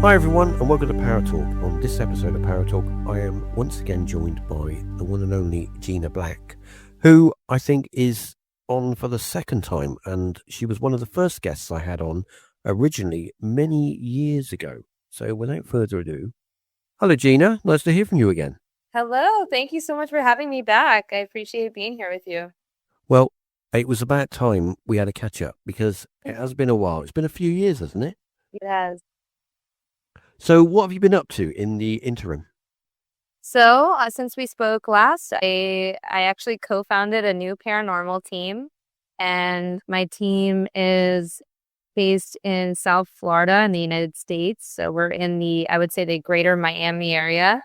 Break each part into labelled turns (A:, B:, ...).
A: Hi everyone and welcome to ParaTalk. On this episode of ParaTalk, I am once again joined by the one and only Gina Black, who I think is on for the second time, and she was one of the first guests I had on originally many years ago. So without further ado, hello Gina, nice to hear from you again.
B: Hello, thank you so much for having me back. I appreciate being here with you.
A: Well, it was about time we had a catch up because it has been a while. It's been a few years, hasn't it?
B: Yes.
A: So what have you been up to in the interim?
B: So, since we spoke last, I actually co-founded a new paranormal team, and my team is based in South Florida in the United States. So we're in I would say the greater Miami area,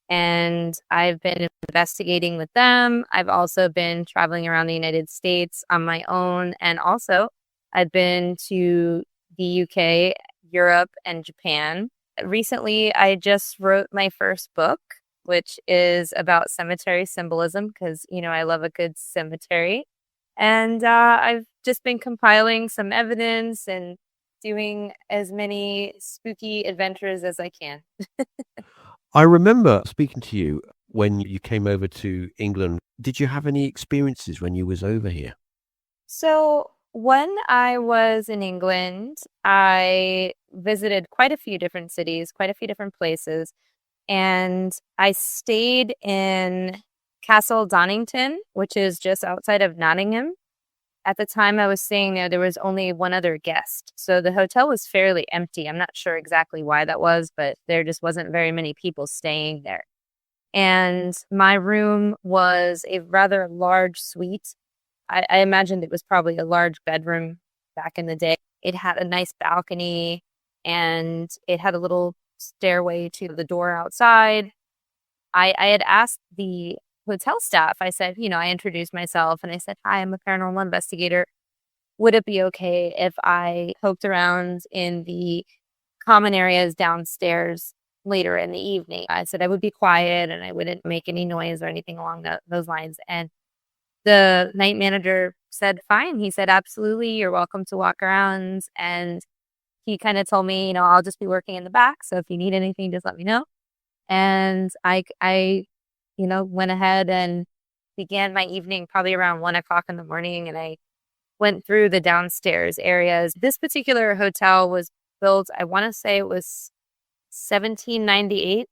B: and I've been investigating with them. I've also been traveling around the United States on my own, and also I've been to the UK, Europe, and Japan. Recently, I just wrote my first book, which is about cemetery symbolism because, I love a good cemetery. And I've just been compiling some evidence and doing as many spooky adventures as I can.
A: I remember speaking to you when you came over to England. Did you have any experiences when you was over here?
B: So when I was in England, I visited quite a few different cities, quite a few different places. And I stayed in Castle Donington, which is just outside of Nottingham. At the time I was staying there was only one other guest. So the hotel was fairly empty. I'm not sure exactly why that was, but there just wasn't very many people staying there. And my room was a rather large suite. I imagined it was probably a large bedroom back in the day. It had a nice balcony and it had a little stairway to the door outside. I had asked the hotel staff, I said, I introduced myself and I said, hi, I'm a paranormal investigator. Would it be okay if I poked around in the common areas downstairs later in the evening? I said I would be quiet and I wouldn't make any noise or anything along those lines. And the night manager said, fine. He said, absolutely. You're welcome to walk around. And he kind of told me, I'll just be working in the back. So if you need anything, just let me know. And I went ahead and began my evening probably around 1 o'clock in the morning. And I went through the downstairs areas. This particular hotel was built, I want to say it was 1798.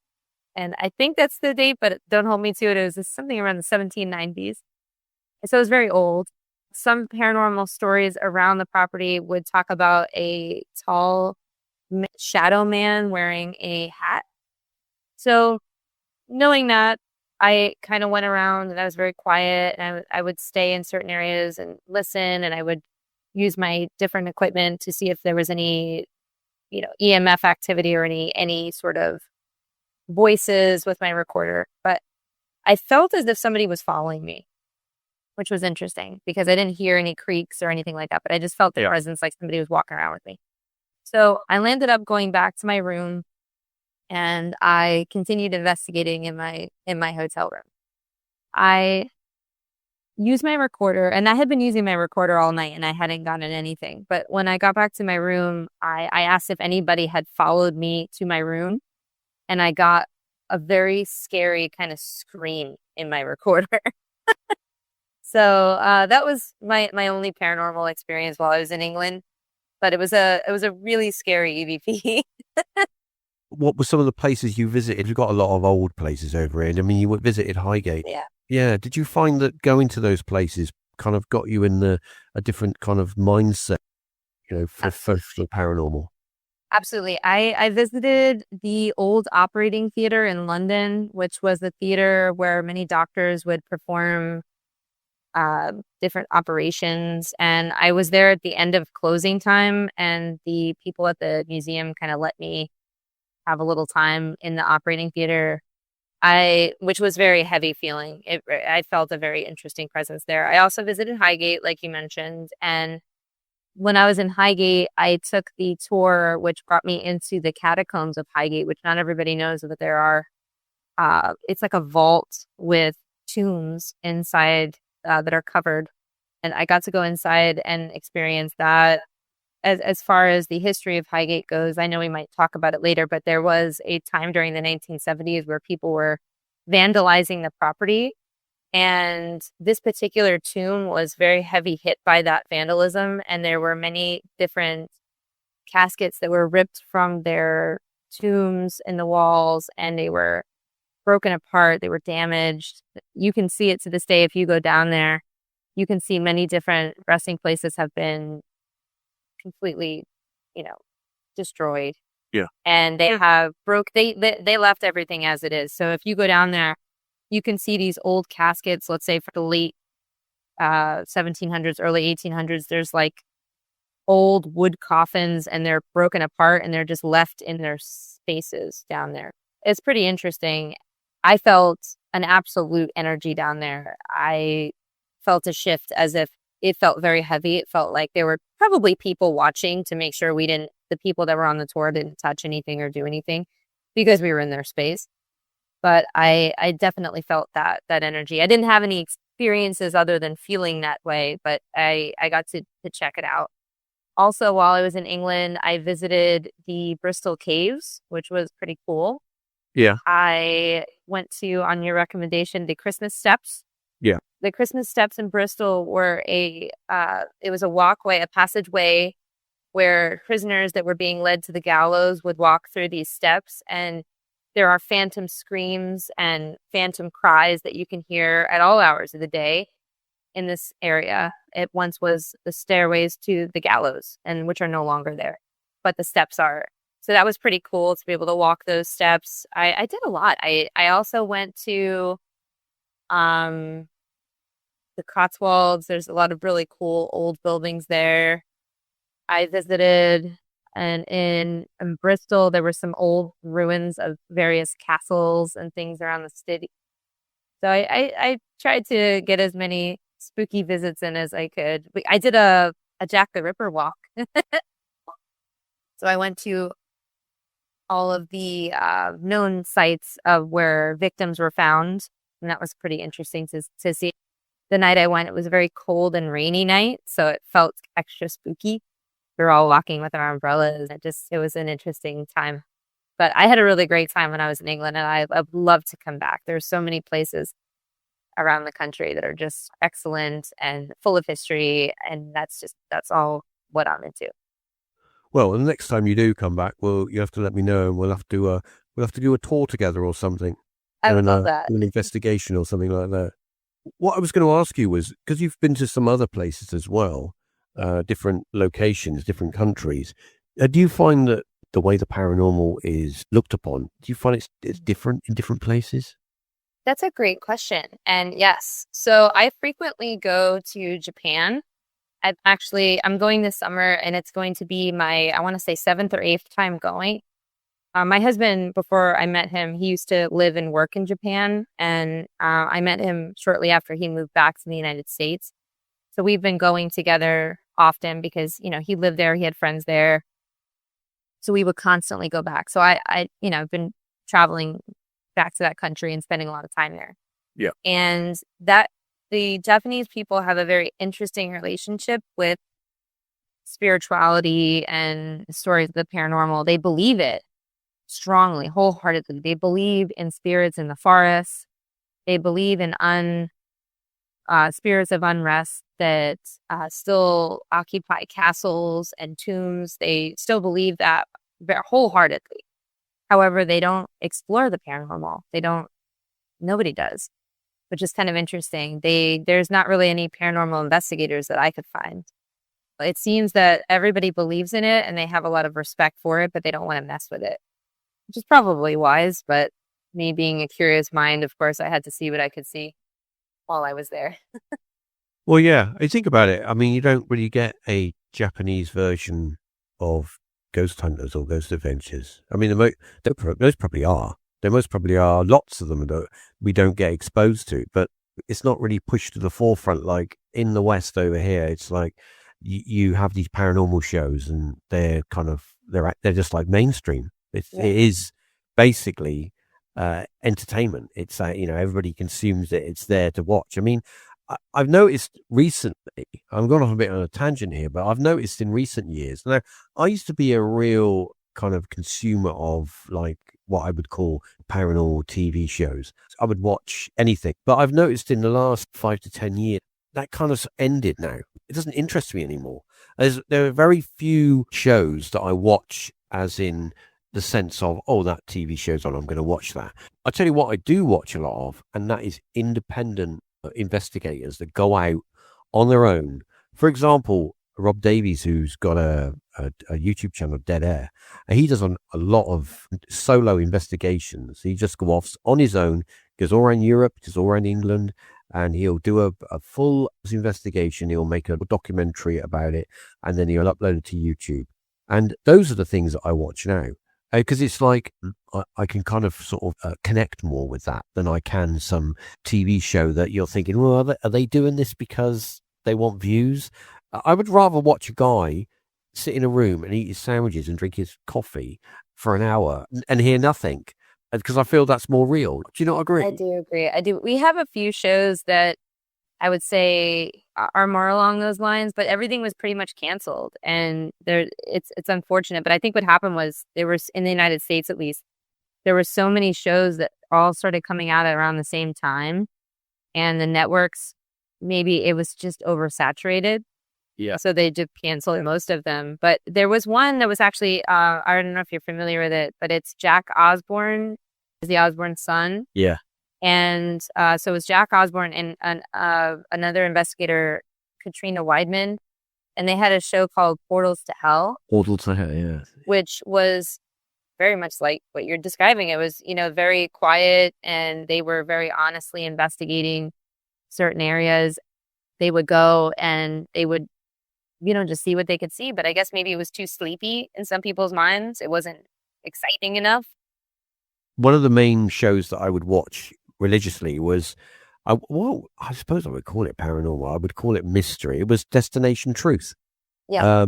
B: And I think that's the date, but don't hold me to it. It was something around the 1790s. So it was very old. Some paranormal stories around the property would talk about a tall shadow man wearing a hat. So knowing that, I kind of went around and I was very quiet and I would stay in certain areas and listen, and I would use my different equipment to see if there was any, EMF activity or any sort of voices with my recorder. But I felt as if somebody was following me, which was interesting because I didn't hear any creaks or anything like that, but I just felt the presence, like somebody was walking around with me. So I landed up going back to my room and I continued investigating in my hotel room. I used my recorder, and I had been using my recorder all night and I hadn't gotten anything. But when I got back to my room, I asked if anybody had followed me to my room, and I got a very scary kind of scream in my recorder. So that was my only paranormal experience while I was in England, but it was a really scary EVP.
A: What were some of the places you visited? You've got a lot of old places over here. I mean, you visited Highgate.
B: Yeah.
A: Yeah. Did you find that going to those places kind of got you in a different kind of mindset, for the paranormal?
B: Absolutely. I visited the old operating theater in London, which was the theater where many doctors would perform different operations. And I was there at the end of closing time, and the people at the museum kind of let me have a little time in the operating theater, which was very heavy feeling. I felt a very interesting presence there. I also visited Highgate, like you mentioned. And when I was in Highgate, I took the tour, which brought me into the catacombs of Highgate, which not everybody knows that there are. It's like a vault with tombs inside that are covered. And I got to go inside and experience that. as far as the history of Highgate goes, I know we might talk about it later, but there was a time during the 1970s where people were vandalizing the property. And this particular tomb was very heavy hit by that vandalism. And there were many different caskets that were ripped from their tombs in the walls, and they were broken apart. They were damaged. You can see it to this day if you go down there. You can see many different resting places have been completely, destroyed.
A: Yeah.
B: And they have they left everything as it is. So if you go down there, you can see these old caskets, let's say for the late 1700s, early 1800s. There's like old wood coffins, and they're broken apart, and they're just left in their spaces down there. It's pretty interesting. I felt an absolute energy down there. I felt a shift, as if it felt very heavy. It felt like there were probably people watching to make sure the people that were on the tour didn't touch anything or do anything, because we were in their space. But I definitely felt that energy. I didn't have any experiences other than feeling that way, but I got to check it out. Also, while I was in England, I visited the Bristol Caves, which was pretty cool.
A: Yeah.
B: I went to, on your recommendation, the Christmas Steps.
A: Yeah.
B: The Christmas Steps in Bristol were it was a walkway, a passageway where prisoners that were being led to the gallows would walk through these steps. And there are phantom screams and phantom cries that you can hear at all hours of the day in this area. It once was the stairways to the gallows, and which are no longer there, but the steps are. So that was pretty cool to be able to walk those steps. I did a lot. I also went to the Cotswolds. There's a lot of really cool old buildings there. I visited, and in Bristol, there were some old ruins of various castles and things around the city. So I tried to get as many spooky visits in as I could. I did a Jack the Ripper walk. So I went to all of the known sites of where victims were found, and that was pretty interesting to see. The night I went, it was a very cold and rainy night, so it felt extra spooky. We were all walking with our umbrellas. It was an interesting time. But I had a really great time when I was in England, and I'd love to come back. There's so many places around the country that are just excellent and full of history, and that's all what I'm into.
A: Well, the next time you do come back, you have to let me know, and we'll have to do a tour together or something.
B: I would love that.
A: An investigation or something like that. What I was going to ask you was, because you've been to some other places as well, different locations, different countries. Do you find that the way the paranormal is looked upon, do you find it's different in different places?
B: That's a great question. And yes, so I frequently go to Japan. I'm going this summer, and it's going to be my, I want to say 7th or 8th time going. My husband, before I met him, he used to live and work in Japan, and I met him shortly after he moved back to the United States. So we've been going together often because, he lived there, he had friends there. So we would constantly go back. So I've been traveling back to that country and spending a lot of time there.
A: Yeah.
B: And the Japanese people have a very interesting relationship with spirituality and stories of the paranormal. They believe it strongly, wholeheartedly. They believe in spirits in the forest. They believe in spirits of unrest that still occupy castles and tombs. They still believe that wholeheartedly. However, they don't explore the paranormal. Nobody does, which is kind of interesting. There's not really any paranormal investigators that I could find. It seems that everybody believes in it and they have a lot of respect for it, but they don't want to mess with it, which is probably wise. But me being a curious mind, of course, I had to see what I could see while I was there.
A: Well, yeah, I think about it. I mean, you don't really get a Japanese version of Ghost Hunters or Ghost Adventures. I mean, those probably are. There most probably are lots of them that we don't get exposed to, but it's not really pushed to the forefront. Like in the West over here, it's like you have these paranormal shows, and they're just like mainstream. It is basically entertainment. It's everybody consumes it. It's there to watch. I mean, I've noticed recently, I'm going off a bit on a tangent here, but I've noticed in recent years, now I used to be a real kind of consumer of like what I would call paranormal TV shows. I would watch anything, but I've noticed in the last 5 to 10 years, that kind of ended now. It doesn't interest me anymore. There are very few shows that I watch as in the sense of, oh, that TV show's on, I'm going to watch that. I tell you what, I do watch a lot of, and that is independent investigators that go out on their own. For example, Rob Davies, who's got a YouTube channel, Dead Air, and he does a lot of solo investigations. He just goes off on his own, goes all around Europe, goes all around England, and he'll do a full investigation. He'll make a documentary about it, and then he'll upload it to YouTube. And those are the things that I watch now. Because it's like I can kind of sort of connect more with that than I can some TV show that you're thinking, well, are they doing this because they want views? I would rather watch a guy sit in a room and eat his sandwiches and drink his coffee for an hour and hear nothing, because I feel that's more real. Do you not agree?
B: I do agree. I do. We have a few shows that I would say are more along those lines, but everything was pretty much canceled, and it's unfortunate. But I think what happened was there was, in the United States at least, there were so many shows that all started coming out around the same time, and the networks, maybe it was just oversaturated.
A: Yeah.
B: So they just canceled most of them. But there was one that was actually, I don't know if you're familiar with it, but it's Jack Osborne, is the Osborne son.
A: Yeah.
B: And so it was Jack Osborne and another investigator, Katrina Weidman, and they had a show called Portals to Hell.
A: Portal to Hell, yeah.
B: Which was very much like what you're describing. It was, very quiet, and they were very honestly investigating certain areas. They would go and they would, just see what they could see. But I guess maybe it was too sleepy in some people's minds. It wasn't exciting enough.
A: One of the main shows that I would watch religiously was, I suppose I would call it paranormal. I would call it mystery. It was Destination Truth.
B: Yeah.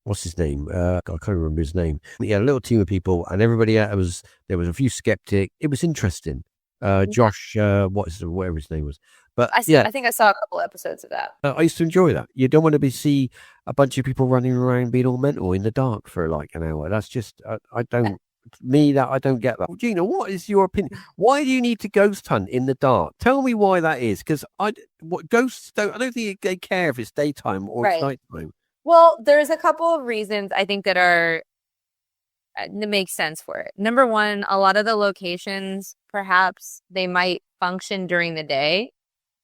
A: What's his name? I can't remember his name. Yeah, a little team of people, and everybody. There was a few skeptic. It was interesting. Josh, whatever his name was. But
B: I think I saw a couple episodes of that.
A: I used to enjoy that. You don't want to see a bunch of people running around being all mental in the dark for like an hour. That's just I don't. I don't get that. Gina, what is your opinion? Why do you need to ghost hunt in the dark? Tell me why that is. Because ghosts don't. I don't think they care if it's daytime or it's nighttime.
B: Well, there's a couple of reasons I think that make sense for it. Number one, a lot of the locations, perhaps they might function during the day.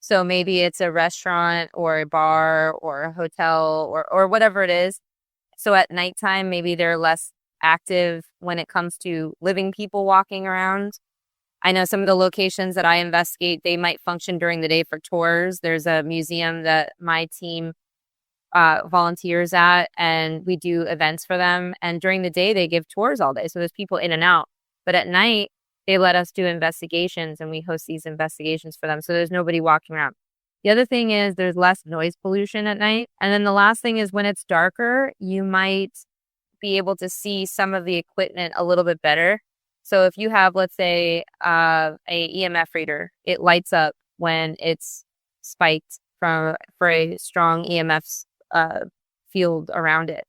B: So maybe it's a restaurant or a bar or a hotel or whatever it is. So at nighttime, maybe they're less active when it comes to living people walking around. I know some of the locations that I investigate, they might function during the day for tours. There's a museum that my team volunteers at, and we do events for them. And during the day, they give tours all day. So there's people in and out. But at night, they let us do investigations, and we host these investigations for them. So there's nobody walking around. The other thing is there's less noise pollution at night. And then the last thing is when it's darker, you might be able to see some of the equipment a little bit better. So if you have, let's say, a EMF reader, it lights up when it's spiked for a strong EMF field around it.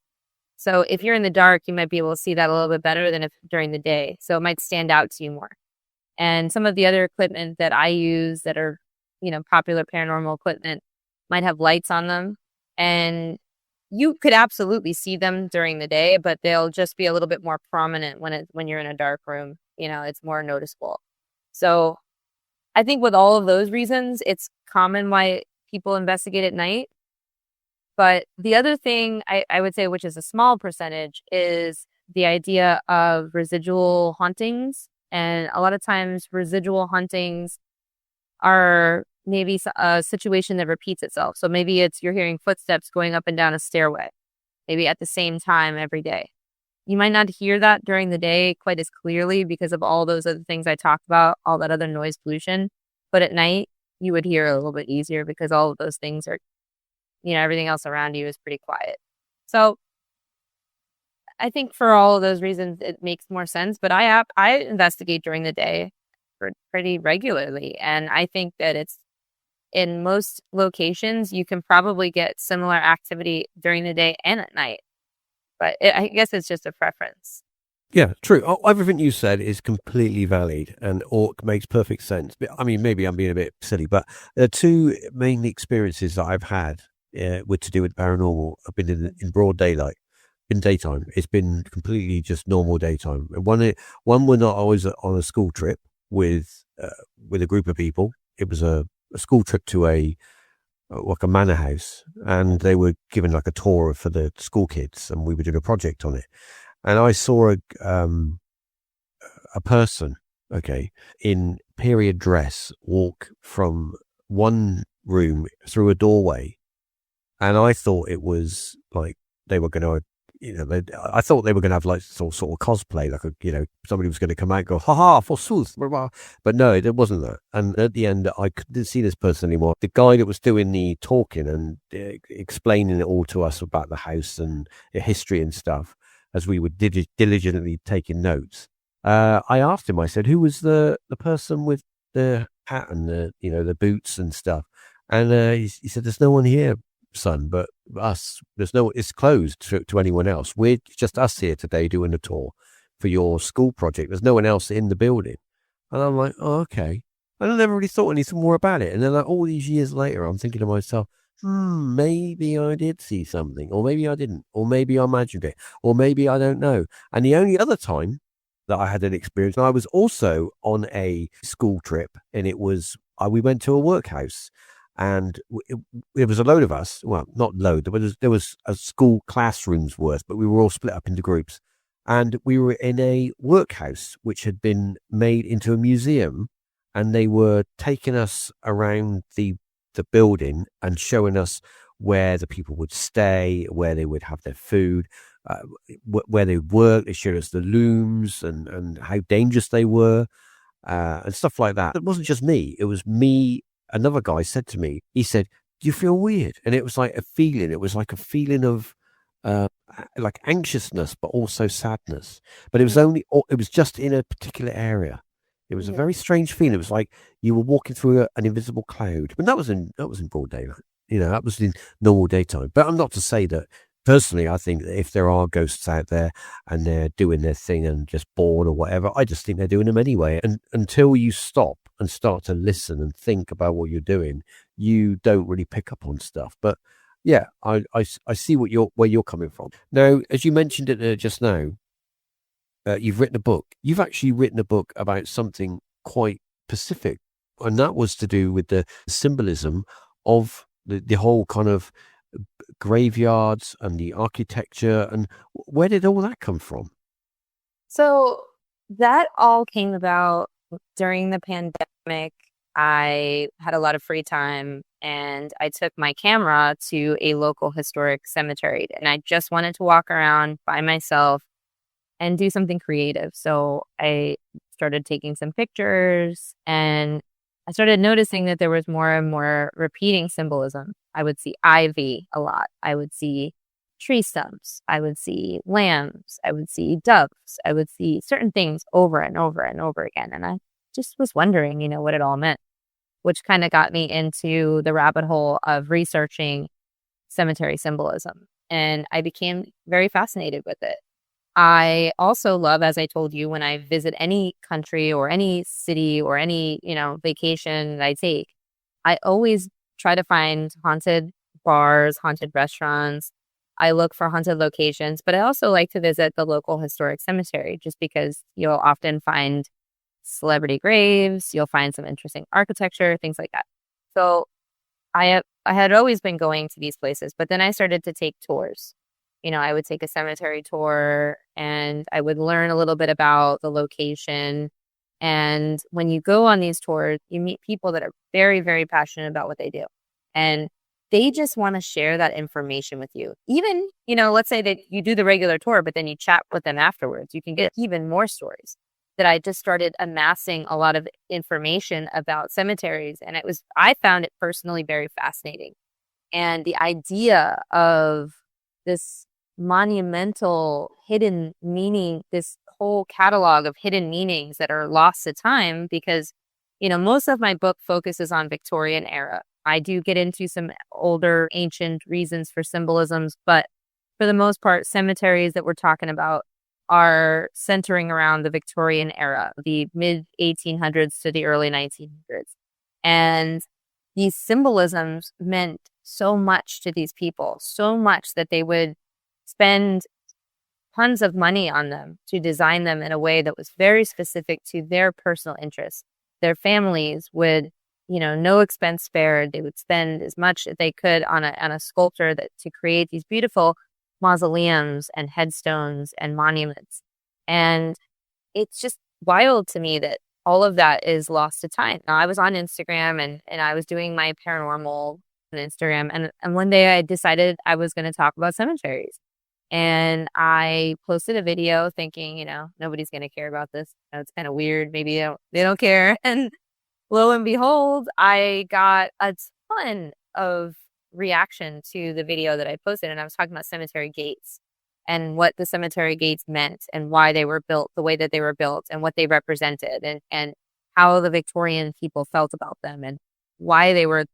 B: So if you're in the dark, you might be able to see that a little bit better than if during the day. So it might stand out to you more. And some of the other equipment that I use that are, popular paranormal equipment might have lights on them. And you could absolutely see them during the day, but they'll just be a little bit more prominent when you're in a dark room. It's more noticeable. So I think with all of those reasons, it's common why people investigate at night. But the other thing I would say, which is a small percentage, is the idea of residual hauntings. And a lot of times residual hauntings are maybe a situation that repeats itself. So maybe you're hearing footsteps going up and down a stairway, maybe at the same time every day. You might not hear that during the day quite as clearly because of all those other things I talked about, all that other noise pollution. But at night, you would hear it a little bit easier because all of those things are, everything else around you is pretty quiet. So I think for all of those reasons, it makes more sense. But I investigate during the day pretty regularly. And I think that in most locations, you can probably get similar activity during the day and at night. But I guess it's just a preference.
A: Yeah, true. Everything you said is completely valid and or makes perfect sense. But, I mean, maybe I'm being a bit silly, but the two main experiences that I've had with to do with paranormal have been in broad daylight, in daytime. It's been completely just normal daytime. And one when I was on a school trip with a group of people. It was a school trip to like a manor house, and they were giving like a tour for the school kids, and we were doing a project on it. And I saw a person, okay, in period dress walk from one room through a doorway, and I thought it was like they were going to, I thought they were going to have like sort of cosplay, like somebody was going to come out and go, haha, forsooth, blah, blah. But no, it wasn't that. And at the end, I couldn't see this person anymore. The guy that was doing the talking and explaining it all to us about the house and the history and stuff, as we were diligently taking notes. I asked him, I said, who was the person with the hat and the boots and stuff? And he said, there's no one here, son, but us. It's closed to anyone else. We're just us here today doing a tour for your school project. There's no one else in the building. And I'm like, oh, okay. And I never really thought anything more about it. And then like, all these years later, I'm thinking to myself, maybe I did see something, or maybe I didn't, or maybe I imagined it, or maybe I don't know. And the only other time that I had an experience, I was also on a school trip, and it was we went to a workhouse, and it was a load of us. Well, not load. There was a school classroom's worth, but we were all split up into groups, and we were in a workhouse which had been made into a museum, and they were taking us around the building and showing us where the people would stay, where they would have their food, where they work. They showed us the looms and how dangerous they were, and stuff like that. It wasn't just me. It was me. Another guy said to me, he said, do you feel weird? And it was like a feeling. It was like a feeling of like anxiousness, but also sadness. But it was just in a particular area. It was a very strange feeling. It was like you were walking through an invisible cloud. But that was in broad daylight. That was in normal daytime. But I'm not to say that personally. I think that if there are ghosts out there and they're doing their thing and just bored or whatever, I just think they're doing them anyway. And until you stop and start to listen and think about what you're doing, you don't really pick up on stuff. But yeah, I see where you're coming from. Now, as you mentioned it just now, you've written a book. You've actually written a book about something quite specific, and that was to do with the symbolism of the whole kind of graveyards and the architecture. And where did all that come from?
B: So that all came about during the pandemic. I had a lot of free time, and I took my camera to a local historic cemetery, and I just wanted to walk around by myself and do something creative. So I started taking some pictures, and I started noticing that there was more and more repeating symbolism. I would see ivy a lot. I would see tree stumps. I would see lambs. I would see doves. I would see certain things over and over and over again. And I just was wondering, what it all meant, which kind of got me into the rabbit hole of researching cemetery symbolism. And I became very fascinated with it. I also love, as I told you, when I visit any country or any city or any, vacation that I take, I always try to find haunted bars, haunted restaurants. I look for haunted locations, but I also like to visit the local historic cemetery just because you'll often find celebrity graves, you'll find some interesting architecture, things like that. So I had always been going to these places, but then I started to take tours. I would take a cemetery tour and I would learn a little bit about the location. And when you go on these tours, you meet people that are very, very passionate about what they do. And they just want to share that information with you. Even, let's say that you do the regular tour, but then you chat with them afterwards. You can get even more stories. That I just started amassing a lot of information about cemeteries. And I found it personally very fascinating. And the idea of this monumental hidden meaning, this whole catalog of hidden meanings that are lost to time, because most of my book focuses on Victorian era I do get into some older ancient reasons for symbolisms, but for the most part, cemeteries that we're talking about are centering around the Victorian era, the mid 1800s to the early 1900s. And these symbolisms meant so much to these people, so much that they would spend tons of money on them to design them in a way that was very specific to their personal interests. Their families would, no expense spared. They would spend as much as they could on a sculptor to create these beautiful mausoleums and headstones and monuments. And it's just wild to me that all of that is lost to time. Now, I was on Instagram and I was doing my paranormal on Instagram. And one day I decided I was going to talk about cemeteries. And I posted a video thinking, nobody's going to care about this. It's kind of weird. Maybe they don't care. And lo and behold, I got a ton of reaction to the video that I posted. And I was talking about cemetery gates and what the cemetery gates meant and why they were built the way that they were built and what they represented and how the Victorian people felt about them and why they were,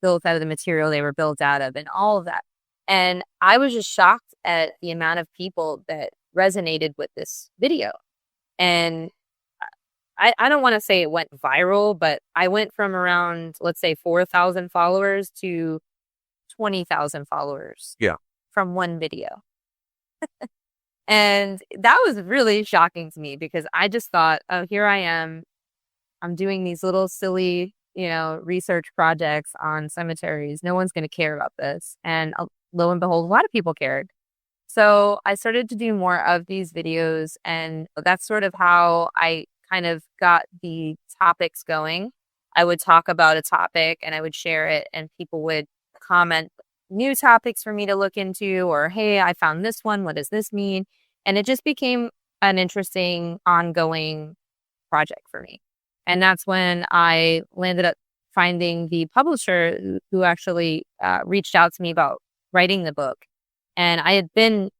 B: built out of the material they were built out of and all of that. And I was just shocked at the amount of people that resonated with this video. And I don't want to say it went viral, but I went from around, let's say, 4,000 followers to 20,000 followers.
A: Yeah.
B: From one video. And that was really shocking to me because I just thought, oh, here I am. I'm doing these little silly, research projects on cemeteries. No one's going to care about this. And lo and behold, a lot of people cared. So I started to do more of these videos, and that's sort of how I kind of got the topics going. I would talk about a topic and I would share it, and people would comment new topics for me to look into, or, hey, I found this one. What does this mean? And it just became an interesting ongoing project for me. And that's when I landed up finding the publisher who actually reached out to me about writing the book. And I had been,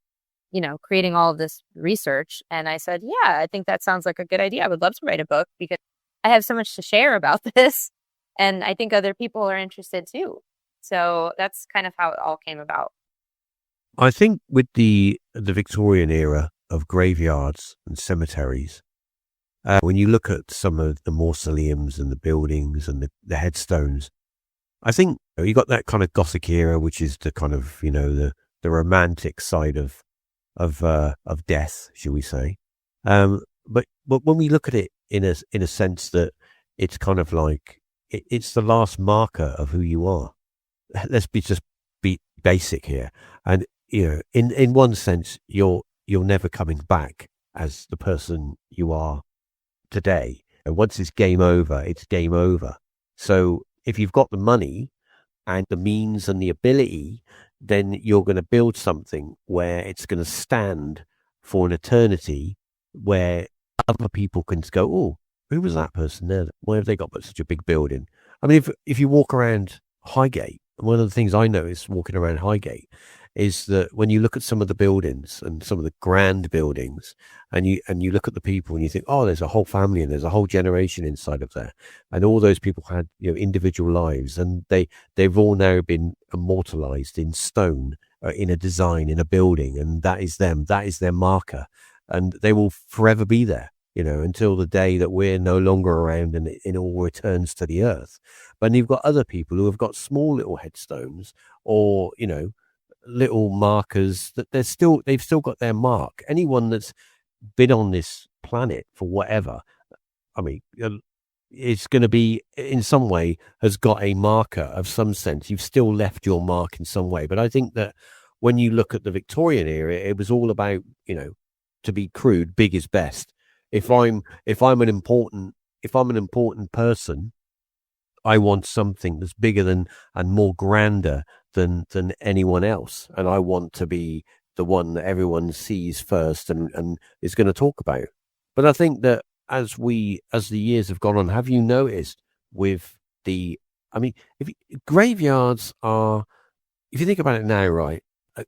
B: creating all of this research. And I said, yeah, I think that sounds like a good idea. I would love to write a book because I have so much to share about this. And I think other people are interested too. So that's kind of how it all came about.
A: I think with the Victorian era of graveyards and cemeteries, when you look at some of the mausoleums and the buildings and the headstones, I think you got that kind of Gothic era, which is the kind of, the romantic side of death, shall we say. But when we look at it in a sense that it's kind of like, it's the last marker of who you are. Let's be basic here. And, in one sense, you're never coming back as the person you are today. And once it's game over, it's game over. So if you've got the money and the means and the ability, then you're going to build something where it's going to stand for an eternity, where other people can go, oh, who was that person there? Why have they got such a big building? I mean, if you walk around Highgate, one of the things I noticed walking around Highgate is that when you look at some of the buildings and some of the grand buildings, and you look at the people and you think, oh, there's a whole family and there's a whole generation inside of there, and all those people had individual lives, and they've all now been immortalized in stone, in a design, in a building, and that is them, that is their marker, and they will forever be there, until the day that we're no longer around and it all returns to the earth. But you've got other people who have got small little headstones or little markers that they've still got their mark. Anyone that's been on this planet for whatever, I mean, it's going to be in some way has got a marker of some sense. You've still left your mark in some way. But I think that when you look at the Victorian era, it was all about, to be crude, big is best. If I'm an important person, I want something that's bigger than and more grander than anyone else, and I want to be the one that everyone sees first and is going to talk about. But I think that as the years have gone on, have you noticed with graveyards are, if you think about it now, right?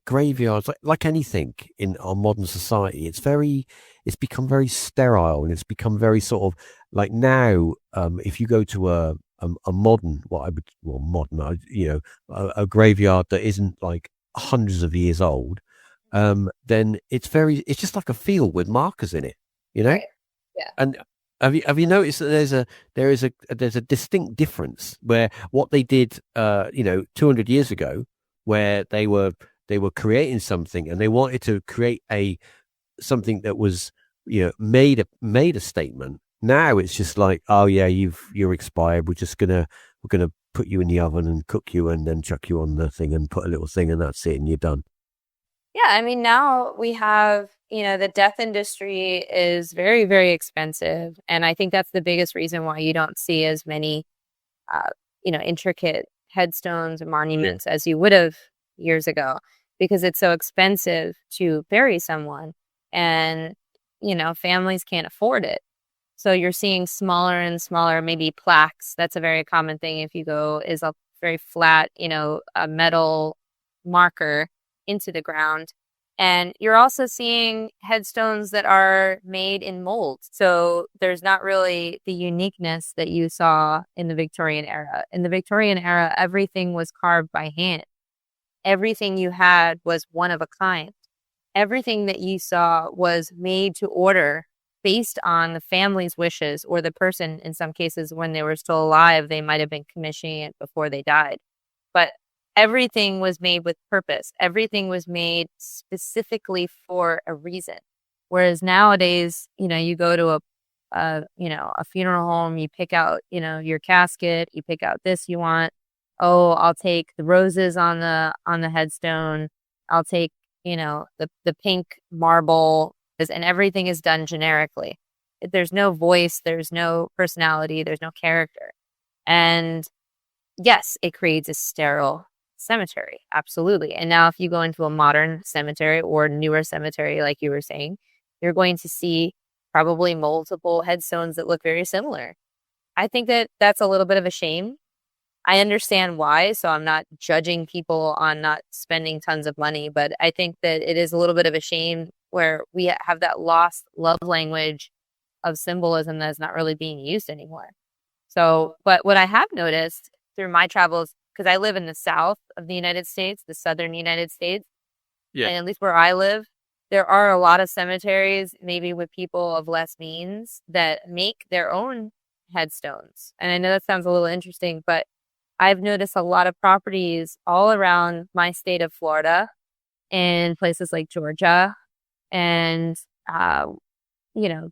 A: Graveyards, like anything in our modern society, it's become very sterile, and it's become very sort of like now, if you go to a a modern, what I would, well, modern, a graveyard that isn't like hundreds of years old, then it's just like a field with markers in it, you know.
B: Right. Yeah.
A: And have you noticed that there's a distinct difference where what they did 200 years ago, where they were creating something and they wanted to create a something that was made a statement. Now it's just like, oh yeah, you're expired. We're gonna put you in the oven and cook you and then chuck you on the thing and put a little thing and that's it and you're done.
B: Yeah, I mean, now we have, the death industry is very, very expensive. And I think that's the biggest reason why you don't see as many, uh, intricate headstones and monuments as you would have years ago, because it's so expensive to bury someone. And, families can't afford it. So you're seeing smaller and smaller, maybe plaques. That's a very common thing if you go, is a very flat, a metal marker into the ground. And you're also seeing headstones that are made in molds. So there's not really the uniqueness that you saw in the Victorian era. In the Victorian era, everything was carved by hand. Everything you had was one of a kind. Everything that you saw was made to order based on the family's wishes, or the person, in some cases, when they were still alive, they might have been commissioning it before they died. But everything was made with purpose. Everything was made specifically for a reason. Whereas nowadays, you go to a funeral home, you pick out, your casket, you pick out this you want. Oh, I'll take the roses on the headstone. I'll take, the pink marble, and everything is done generically. There's no voice, there's no personality, there's no character. And yes, it creates a sterile cemetery. Absolutely. And now if you go into a modern cemetery or newer cemetery, like you were saying, you're going to see probably multiple headstones that look very similar. I think that that's a little bit of a shame. I understand why, so I'm not judging people on not spending tons of money, but I think that it is a little bit of a shame where we have that lost love language of symbolism that is not really being used anymore. So, but what I have noticed through my travels, because I live in the south of the United States, the southern United States, and at least where I live, there are a lot of cemeteries, maybe with people of less means, that make their own headstones. And I know that sounds a little interesting, but I've noticed a lot of properties all around my state of Florida, in places like Georgia and,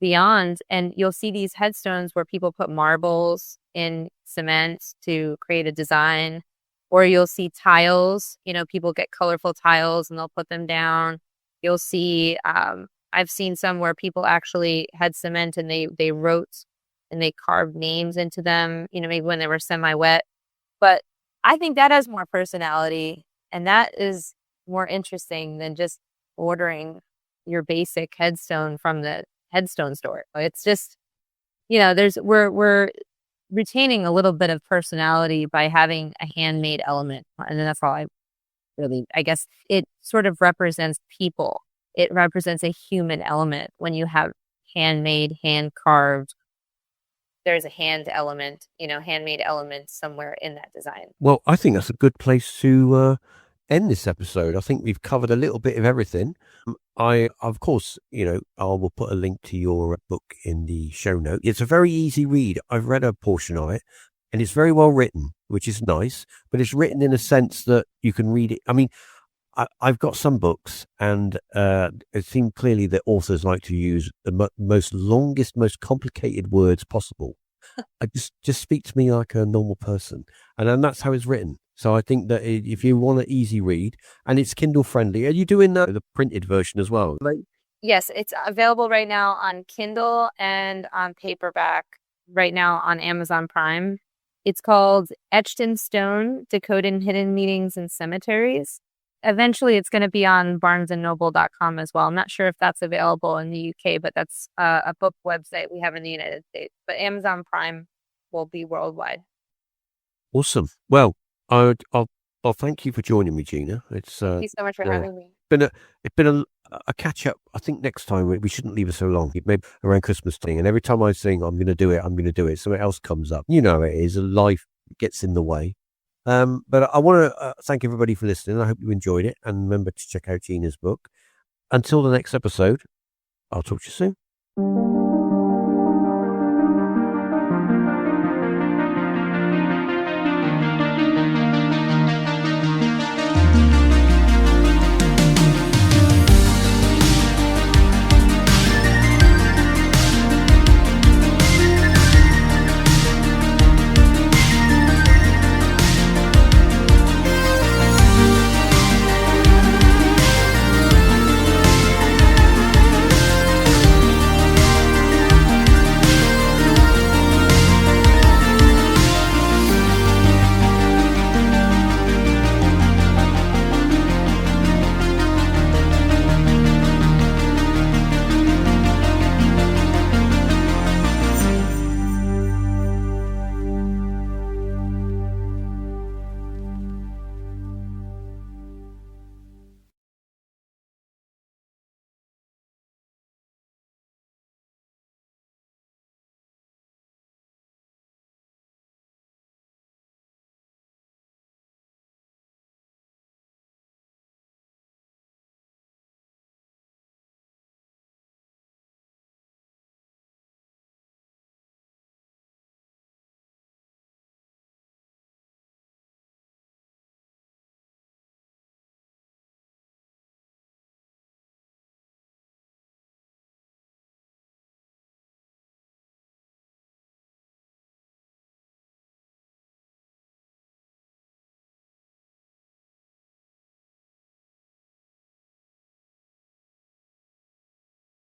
B: beyond. And you'll see these headstones where people put marbles in cement to create a design, or you'll see tiles, people get colorful tiles and they'll put them down. You'll see, I've seen some where people actually had cement and they wrote and they carved names into them, maybe when they were semi-wet. But I think that has more personality, and that is more interesting than just ordering your basic headstone from the headstone store. It's just, we're retaining a little bit of personality by having a handmade element. And that's all I guess it sort of represents people. It represents a human element when you have handmade, hand carved. There's a handmade element somewhere in that design.
A: Well, I think that's a good place to end this episode. I think we've covered a little bit of everything. Of course, I will put a link to your book in the show note. It's a very easy read. I've read a portion of it and it's very well written, which is nice, but it's written in a sense that you can read it. I mean, I've got some books and it seems clearly that authors like to use the most longest, most complicated words possible. I just speak to me like a normal person. And then that's how it's written. So I think that if you want an easy read, and it's Kindle friendly, are you doing the printed version as well?
B: Yes, it's available right now on Kindle and on paperback right now on Amazon Prime. It's called Etched in Stone, Decoding Hidden Meanings in Cemeteries. Eventually, it's going to be on barnesandnoble.com as well. I'm not sure if that's available in the UK, but that's a book website we have in the United States. But Amazon Prime will be worldwide.
A: Awesome. Well, I'll thank you for joining me, Gina.
B: Thank you so much for having me.
A: a catch up. I think next time we shouldn't leave it so long. Maybe around Christmas thing. And every time I think I'm going to do it, something else comes up. You know how it is. Life gets in the way. But I want to thank everybody for listening. I hope you enjoyed it, and remember to check out Gina's book. Until the next episode, I'll talk to you soon.